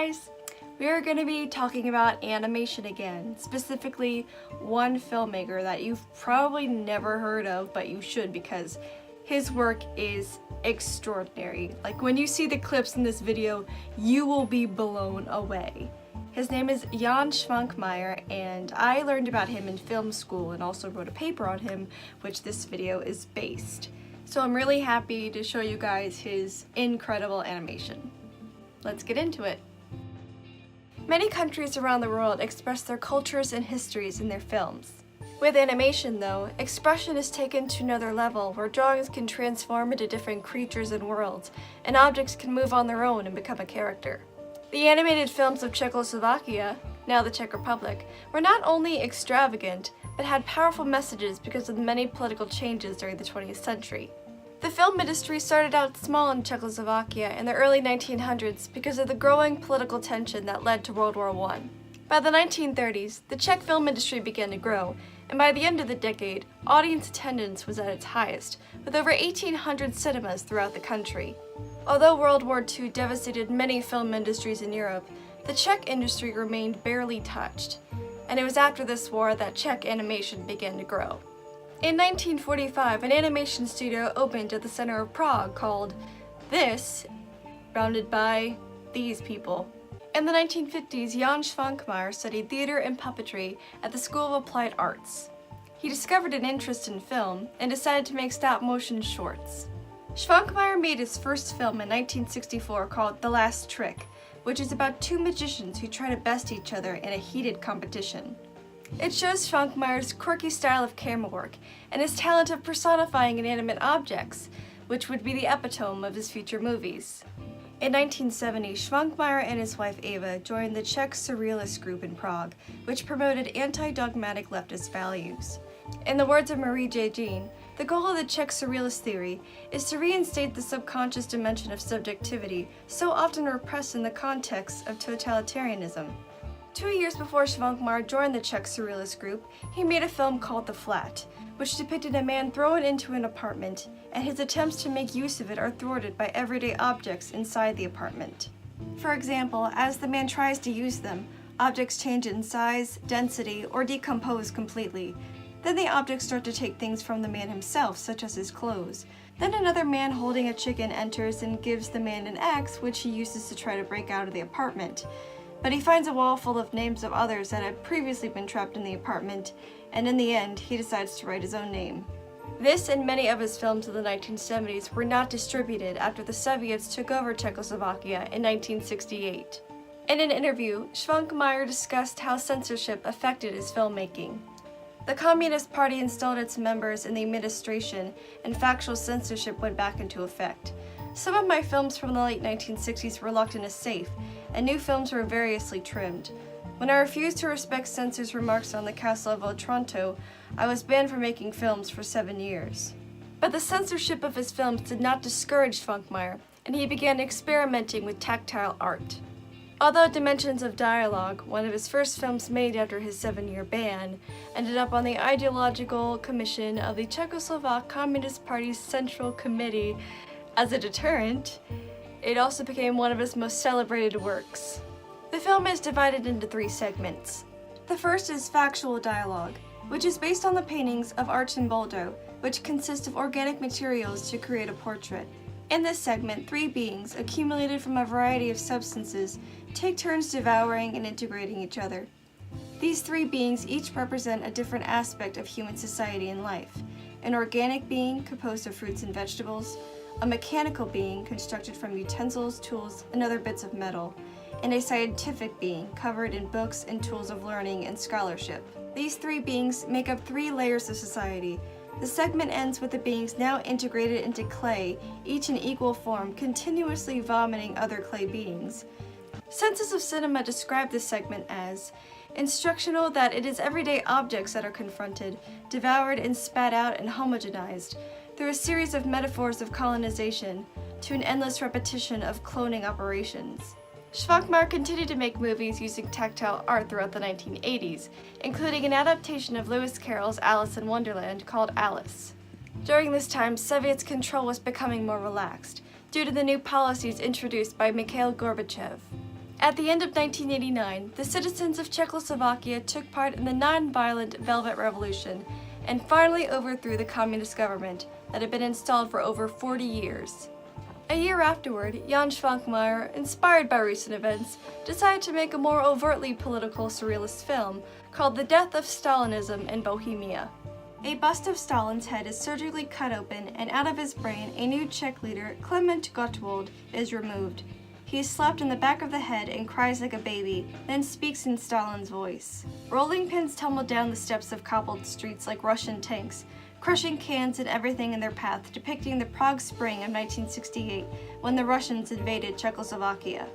guys! We are going to be talking about animation again, specifically one filmmaker that you've probably never heard of, but you should because his work is extraordinary. Like when you see the clips in this video, you will be blown away. His name is Jan Švankmajer, and I learned about him in film school and also wrote a paper on him, which this video is based. So I'm really happy to show you guys his incredible animation. Let's get into it. Many countries around the world express their cultures and histories in their films. With animation, though, expression is taken to another level where drawings can transform into different creatures and worlds, and objects can move on their own and become a character. The animated films of Czechoslovakia, now the Czech Republic, were not only extravagant, but had powerful messages because of the many political changes during the 20th century. The film industry started out small in Czechoslovakia in the early 1900s because of the growing political tension that led to World War I. By the 1930s, the Czech film industry began to grow, and by the end of the decade, audience attendance was at its highest, with over 1,800 cinemas throughout the country. Although World War II devastated many film industries in Europe, the Czech industry remained barely touched, and it was after this war that Czech animation began to grow. In 1945, an animation studio opened at the center of Prague called This, founded by these people. In the 1950s, Jan Švankmajer studied theater and puppetry at the School of Applied Arts. He discovered an interest in film and decided to make stop-motion shorts. Švankmajer made his first film in 1964 called The Last Trick, which is about two magicians who try to best each other in a heated competition. It shows Švankmajer's quirky style of camera work and his talent of personifying inanimate objects, which would be the epitome of his future movies. In 1970, Švankmajer and his wife Eva joined the Czech Surrealist group in Prague, which promoted anti-dogmatic leftist values. In the words of Marie J. Jean, the goal of the Czech Surrealist theory is to reinstate the subconscious dimension of subjectivity so often repressed in the context of totalitarianism. 2 years before Švankmajer joined the Czech Surrealist group, he made a film called The Flat, which depicted a man thrown into an apartment, and his attempts to make use of it are thwarted by everyday objects inside the apartment. For example, as the man tries to use them, objects change in size, density, or decompose completely. Then the objects start to take things from the man himself, such as his clothes. Then another man holding a chicken enters and gives the man an axe, which he uses to try to break out of the apartment. But he finds a wall full of names of others that had previously been trapped in the apartment, and in the end, he decides to write his own name. This and many of his films of the 1970s were not distributed after the Soviets took over Czechoslovakia in 1968. In an interview, Švankmajer discussed how censorship affected his filmmaking. The Communist Party installed its members in the administration, and factual censorship went back into effect. Some of my films from the late 1960s were locked in a safe, and new films were variously trimmed. When I refused to respect censors' remarks on the Castle of Otranto, I was banned from making films for 7 years. But the censorship of his films did not discourage Švankmajer, and he began experimenting with tactile art. Although Dimensions of Dialogue, one of his first films made after his 7-year ban, ended up on the Ideological Commission of the Czechoslovak Communist Party's Central Committee as a deterrent, it also became one of his most celebrated works. The film is divided into 3 segments. The first is factual dialogue, which is based on the paintings of Arcimboldo, which consist of organic materials to create a portrait. In this segment, 3 beings, accumulated from a variety of substances, take turns devouring and integrating each other. These 3 beings each represent a different aspect of human society and life: an organic being composed of fruits and vegetables, a mechanical being constructed from utensils, tools, and other bits of metal, and a scientific being covered in books and tools of learning and scholarship. These 3 beings make up 3 layers of society. The segment ends with the beings now integrated into clay, each in equal form, continuously vomiting other clay beings. Senses of Cinema describe this segment as instructional, that it is everyday objects that are confronted, devoured and spat out and homogenized, through a series of metaphors of colonization, to an endless repetition of cloning operations. Švankmajer continued to make movies using tactile art throughout the 1980s, including an adaptation of Lewis Carroll's Alice in Wonderland called Alice. During this time, Soviets' control was becoming more relaxed, due to the new policies introduced by Mikhail Gorbachev. At the end of 1989, the citizens of Czechoslovakia took part in the non-violent Velvet Revolution and finally overthrew the communist government that had been installed for over 40 years. A year afterward, Jan Švankmajer, inspired by recent events, decided to make a more overtly political surrealist film called The Death of Stalinism in Bohemia. A bust of Stalin's head is surgically cut open, and out of his brain, a new Czech leader, Klement Gottwald, is removed. He is slapped in the back of the head and cries like a baby, then speaks in Stalin's voice. Rolling pins tumble down the steps of cobbled streets like Russian tanks, crushing cans and everything in their path, depicting the Prague Spring of 1968, when the Russians invaded Czechoslovakia.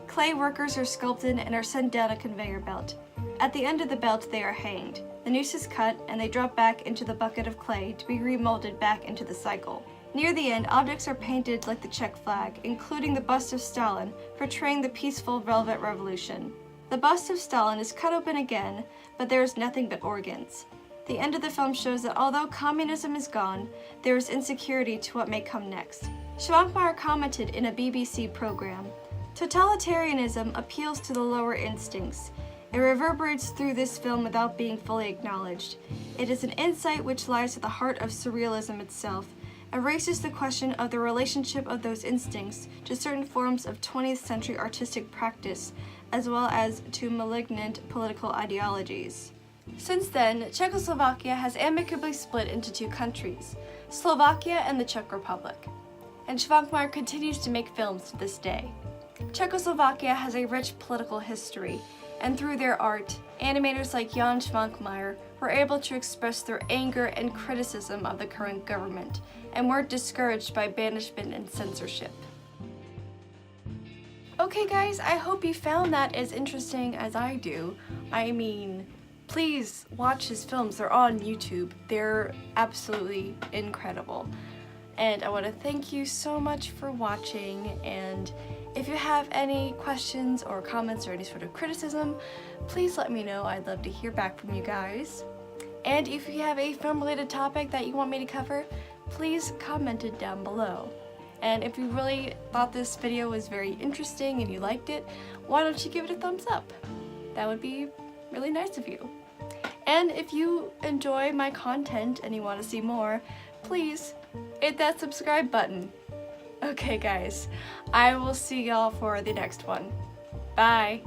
Clay workers are sculpted and are sent down a conveyor belt. At the end of the belt, they are hanged. The noose is cut, and they drop back into the bucket of clay to be remolded back into the cycle. Near the end, objects are painted like the Czech flag, including the bust of Stalin, portraying the peaceful Velvet Revolution. The bust of Stalin is cut open again, but there is nothing but organs. The end of the film shows that although communism is gone, there is insecurity to what may come next. Švankmajer commented in a BBC program, "Totalitarianism appeals to the lower instincts. It reverberates through this film without being fully acknowledged. It is an insight which lies at the heart of surrealism itself, and raises the question of the relationship of those instincts to certain forms of 20th century artistic practice, as well as to malignant political ideologies." Since then, Czechoslovakia has amicably split into two countries, Slovakia and the Czech Republic, and Švankmajer continues to make films to this day. Czechoslovakia has a rich political history, and through their art, animators like Jan Švankmajer were able to express their anger and criticism of the current government, and were discouraged by banishment and censorship. Okay guys, I hope you found that as interesting as I do. I mean, please watch his films, they're on YouTube. They're absolutely incredible. And I want to thank you so much for watching, and if you have any questions or comments or any sort of criticism, please let me know. I'd love to hear back from you guys. And if you have a film-related topic that you want me to cover, please comment it down below. And if you really thought this video was very interesting and you liked it, why don't you give it a thumbs up? That would be really nice of you. And if you enjoy my content and you want to see more, please hit that subscribe button. Okay guys, I will see y'all for the next one. Bye!